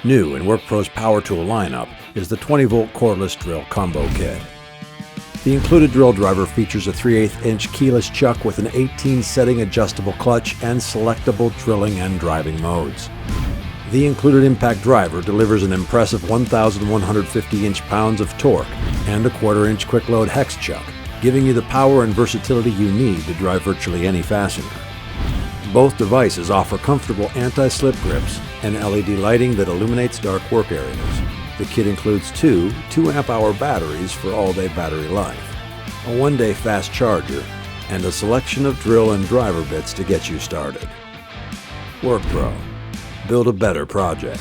New in WORKPRO's power tool lineup is the 20V cordless drill combo kit. The included drill driver features a 3/8" keyless chuck with an 18-setting adjustable clutch and selectable drilling and driving modes. The included impact driver delivers an impressive 1,150 inch-pounds of torque and a 1/4" quick load Hex Chuck, giving you the power and versatility you need to drive virtually any fastener. Both devices offer comfortable anti-slip grips and LED lighting that illuminates dark work areas. The kit includes two 2-amp-hour batteries for all-day battery life, a 1-day fast charger, and a selection of drill and driver bits to get you started. WORKPRO. Build a better project.